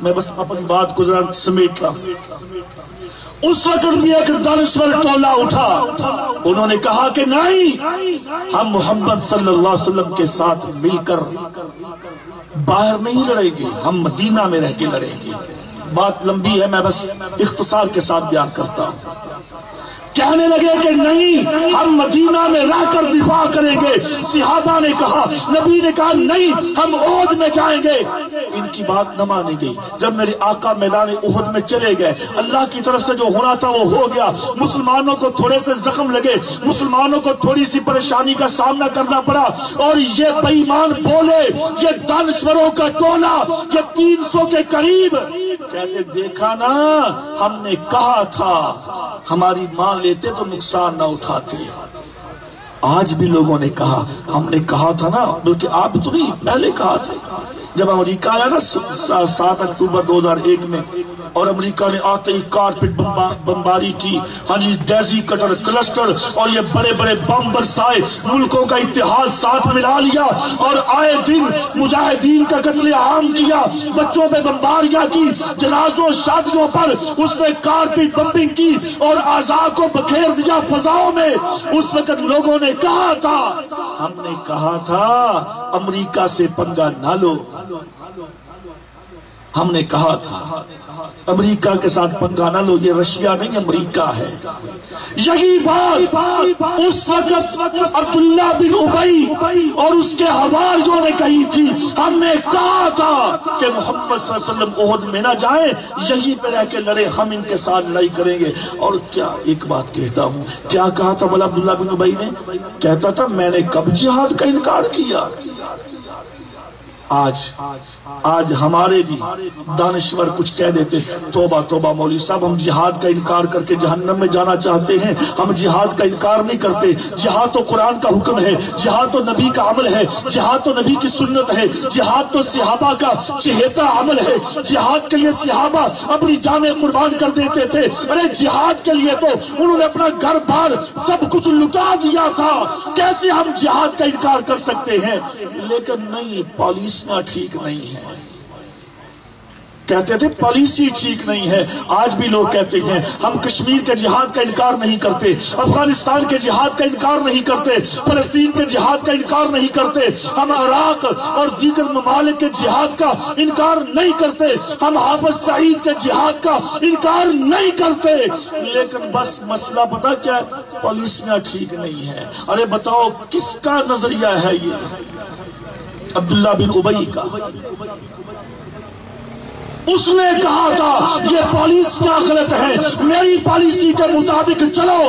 میں بس اپنی بات کو ذرا سمیٹ رہا، اس وقت بھی ایک دانشور ٹولہ اٹھا، انہوں نے کہا کہ نہیں، ہم محمد صلی اللہ علیہ وسلم کے ساتھ مل کر باہر نہیں لڑیں گے، ہم مدینہ میں رہ کے لڑیں گے۔ بات لمبی ہے، میں بس اختصار کے ساتھ بیان کرتا ہوں۔ کہنے لگے کہ نہیں، ہم مدینہ میں رہ کر دفاع کریں گے۔ صحابہ نے کہا، نبی نے کہا نہیں، ہم احد میں جائیں گے۔ ان کی بات نہ مانی گئی۔ جب میرے آقا میدان احد میں چلے گئے، اللہ کی طرف سے جو ہونا تھا وہ ہو گیا۔ مسلمانوں کو تھوڑے سے زخم لگے، مسلمانوں کو تھوڑی سی پریشانی کا سامنا کرنا پڑا، اور یہ بے ایمان بولے، یہ دانشوروں کا ٹولہ، یہ 300 کے قریب، کہتے دیکھا نا، ہم نے کہا تھا ہماری ماں لیتے تو نقصان نہ اٹھاتے۔ آج بھی لوگوں نے کہا، ہم نے کہا تھا نا، بلکہ آپ تو نہیں، پہلے کہا تھا۔ جب امریکہ آیا نا 7 اکتوبر 2001 میں، اور امریکہ نے آتے ہی کارپٹ بمباری کی، ہاں جی، ڈیزی کٹر، کلسٹر اور یہ بڑے بڑے بم برسائے، ملکوں کا اتحاد ساتھ ملا لیا، اور آئے دن مجاہدین کا قتل عام کیا، بچوں پہ بمباریاں کی، جنازوں شادیوں پر اس نے کارپٹ بمبنگ کی اور اعضاء کو بکھیر دیا فضاؤں میں۔ اس وقت لوگوں نے کہا تھا، ہم نے کہا تھا امریکہ سے پنگا نہ لو، ہم نے کہا تھا امریکہ کے ساتھ پنگا نہ لو، یہ رشیا نہیں امریکہ ہے۔ یہی بات اس وقت عبداللہ بن ابی اور اس کے حواریوں نے کہی تھی، ہم نے کہا تھا کہ محمد صلی اللہ علیہ وسلم احد میں نہ جائیں، یہیں پہ رہ کے لڑے، ہم ان کے ساتھ لڑائی کریں گے۔ اور کیا ایک بات کہتا ہوں، کیا کہا تھا بولا عبداللہ بن ابی نے؟ کہتا تھا میں نے کب جہاد کا انکار کیا۔ آج ہمارے بھی دانشور کچھ کہہ دیتے، توبہ توبہ مولوی صاحب، ہم جہاد کا انکار کر کے جہنم میں جانا چاہتے ہیں، ہم جہاد کا انکار نہیں کرتے۔ جہاد تو قرآن کا حکم ہے، جہاد تو نبی کا عمل ہے، جہاد تو نبی کی سنت ہے، جہاد تو صحابہ کا چہیتا عمل ہے، جہاد کے لیے صحابہ اپنی جانیں قربان کر دیتے تھے۔ ارے جہاد کے لیے تو انہوں نے اپنا گھر بار سب کچھ لٹا دیا تھا، کیسے ہم جہاد کا انکار کر سکتے ہیں؟ لیکن نہیں، پالیسیاں ٹھیک نہیں ہے، کہتے تھے پالیسی ٹھیک نہیں ہے۔ آج بھی لوگ کہتے ہیں ہم کشمیر کے جہاد کا انکار نہیں کرتے، افغانستان کے جہاد کا انکار نہیں کرتے، فلسطین کے جہاد کا انکار نہیں کرتے، ہم عراق اور دیگر ممالک کے جہاد کا انکار نہیں کرتے، ہم حافظ سعید کے جہاد کا انکار نہیں کرتے، لیکن بس مسئلہ پتہ کیا ہے؟ پالیسیاں ٹھیک نہیں ہے۔ ارے بتاؤ کس کا نظریہ ہے یہ؟ عبداللہ بن ابی کا۔ اس نے کہا تھا یہ پالیسیاں غلط ہیں، میری پالیسی کے مطابق چلو۔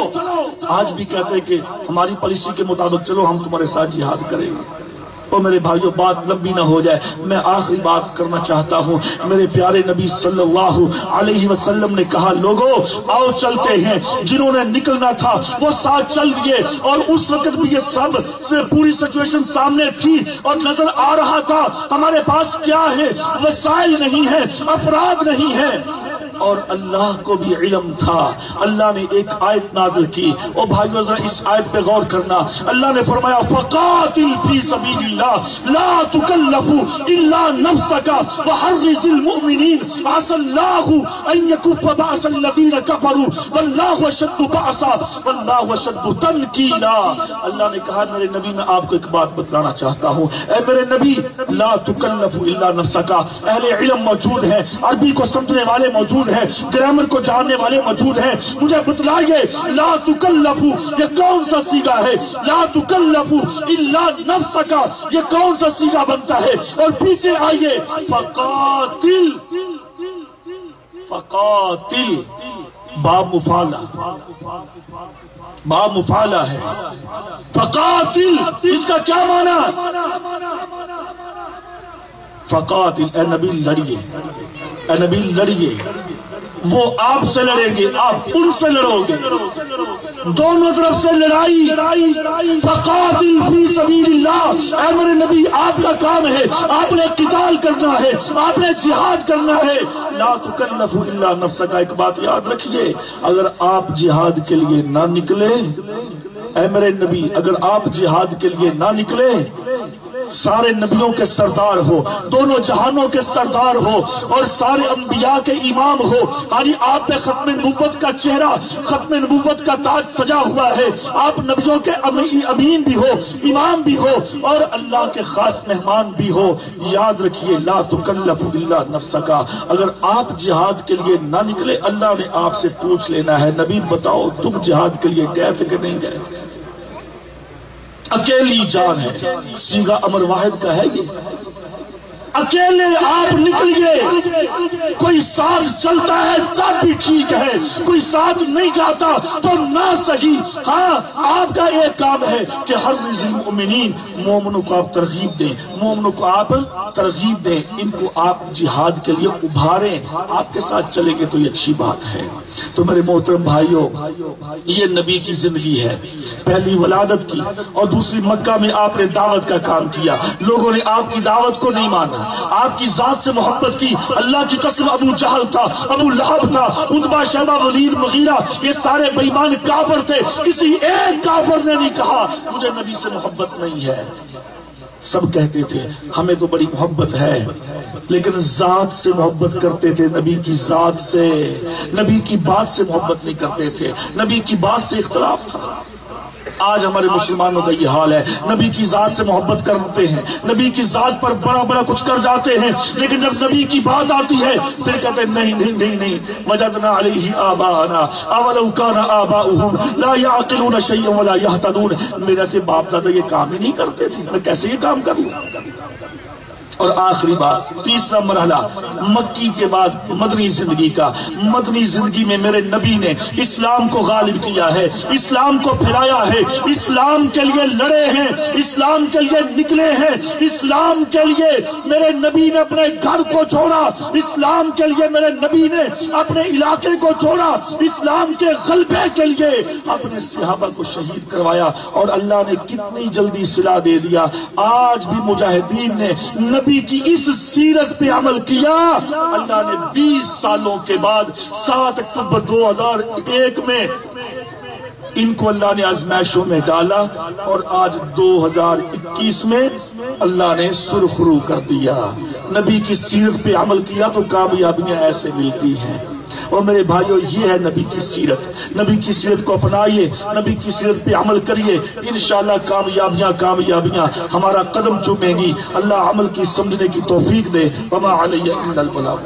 آج بھی کہتے ہیں کہ ہماری پالیسی کے مطابق چلو، ہم تمہارے ساتھ جہاد کریں گے۔ اور میرے بھائیوں بات لمبی نہ ہو جائے، میں آخری بات کرنا چاہتا ہوں۔ میرے پیارے نبی صلی اللہ علیہ وسلم نے کہا لوگوں آؤ چلتے ہیں، جنہوں نے نکلنا تھا وہ ساتھ چل دیے، اور اس وقت بھی یہ سب سے پوری سچویشن سامنے تھی اور نظر آ رہا تھا ہمارے پاس کیا ہے، وسائل نہیں ہے، افراد نہیں ہے، اور اللہ کو بھی علم تھا۔ اللہ نے ایک آیت نازل کی، اور بھائیو ذرا اس آیت پہ غور کرنا۔ اللہ نے فرمایا فَقَاتِلْ فِي سَبِيلِ اللَّهِ لَا تُكَلَّفُ إِلَّا نَفْسَكَ وَحَرِّزِ الْمُؤْمِنِينَ عَسَى اللَّهُ أَن يَكُفَّ بَعْسَ الَّذِينَ كَفَرُوا وَاللَّهُ أَشَدُّ بَعْسًا وَاللَّهُ أَشَدُّ تَنْكِيلًا۔ اللہ نے کہا میرے نبی میں آپ کو ایک بات بتلانا چاہتا ہوں، اے میرے نبی لا تکلف الا نفسک، اہل علم موجود ہیں، عربی کو سمجھنے والے موجود ہیں، گرامر کو جاننے والے موجود ہیں، مجھے بتلائیے لا تکلف یہ کون سا صیغہ ہے؟ لا تکلف الا نفسک یہ کون سا صیغہ بنتا ہے؟ اور پیچھے آئیے فقاتل، فقاتل باب مفعلہ، باب مفعلہ ہے، فقاتل اس کا کیا معنی؟ فقاتل اے نبی لڑیے، اے نبی لڑیے، وہ آپ سے لڑیں گے، آپ ان سے لڑو گے، دونوں طرف سے لڑائی۔ فقاتل فی سبیل اللہ، اے میرے نبی آپ کا کام ہے، آپ نے قتال کرنا ہے، آپ نے جہاد کرنا ہے۔ لا تکلف الا نفسک، ایک بات یاد رکھیے، اگر آپ جہاد کے لیے نہ نکلے، اے میرے نبی اگر آپ جہاد کے لیے نہ نکلے، سارے نبیوں کے سردار ہو، دونوں جہانوں کے سردار ہو، اور سارے انبیاء کے امام ہو، آج آپ پہ ختم نبوت کا چہرہ، ختم نبوت کا تاج سجا ہوا ہے، آپ نبیوں کے امین بھی ہو، امام بھی ہو، اور اللہ کے خاص مہمان بھی ہو، یاد رکھیے لا تکلف الا نفسک، اگر آپ جہاد کے لیے نہ نکلے اللہ نے آپ سے پوچھ لینا ہے نبی بتاؤ تم جہاد کے لیے گئے تھے کہ نہیں گئے تھے؟ اکیلی جان ہے، صیغہ امر واحد کا ہے یہ، اکیلے آپ نکلیے، کوئی ساتھ چلتا ہے تب بھی ٹھیک ہے، کوئی ساتھ نہیں جاتا تو نہ صحیح۔ ہاں آپ کا ایک کام ہے کہ حرِّزِ المؤمنین، مومنوں کو آپ ترغیب دیں، مومنوں کو آپ ترغیب دیں، ان کو آپ جہاد کے لیے ابھاریں، آپ کے ساتھ چلیں گے تو یہ اچھی بات ہے۔ تو میرے محترم بھائیوں، یہ نبی کی زندگی ہے، پہلی ولادت کی، اور دوسری مکہ میں آپ نے دعوت کا کام کیا، لوگوں نے آپ کی دعوت کو نہیں مانا، آپ کی ذات سے محبت کی، اللہ کی قسم ابو جہل تھا، ابو لہب تھا، عتبہ شیبہ ولید مغیرہ، یہ سارے بے ایمان کافر تھے، کسی ایک کافر نے نہیں کہا مجھے نبی سے محبت نہیں ہے، سب کہتے تھے ہمیں تو بڑی محبت ہے، لیکن ذات سے محبت کرتے تھے، نبی کی ذات سے، نبی کی بات سے محبت نہیں کرتے تھے، نبی کی بات سے اختلاف تھا۔ آج ہمارے مسلمانوں کا یہ حال ہے، نبی کی ذات سے محبت کرتے ہیں، نبی کی ذات پر بڑا بڑا کچھ کر جاتے ہیں، لیکن جب نبی کی بات آتی ہے پھر کہتے ہیں نہیں نہیں نہیں نہیں، وجدنا علیہ آباءنا اولو کان آباؤہم لا یعقلون شیئا ولا یہتدون، میرے باپ دادا یہ کام ہی نہیں کرتے تھے، میں کیسے یہ کام کروں؟ اور آخری بات، تیسرا مرحلہ مکی کے بعد مدنی زندگی کا، مدنی زندگی میں میرے نبی نے اسلام کو غالب کیا ہے، اسلام کو پھیلایا ہے، اسلام کے لیے لڑے ہیں، اسلام کے لیے نکلے ہیں، اسلام کے لیے میرے نبی نے اپنے گھر کو چھوڑا، اسلام کے لیے میرے نبی نے اپنے علاقے کو چھوڑا، اسلام کے غلبے کے لیے اپنے صحابہ کو شہید کروایا، اور اللہ نے کتنی جلدی صلہ دے دیا۔ آج بھی مجاہدین نے نبی کی اس سیرت پہ عمل کیا، اللہ نے 20 سالوں کے بعد 7 اکتوبر 2001 میں ان کو اللہ نے آزمائشوں میں ڈالا، اور آج 2021 میں اللہ نے سرخرو کر دیا۔ نبی کی سیرت پہ عمل کیا تو کامیابیاں ایسے ملتی ہیں۔ اور میرے بھائیوں یہ ہے نبی کی سیرت، نبی کی سیرت کو اپنائیے، نبی کی سیرت پہ عمل کریے، انشاءاللہ کامیابیاں ہمارا قدم چومیں گی۔ اللہ عمل کی سمجھنے کی توفیق دے۔ وما علیہ الا البلاغ۔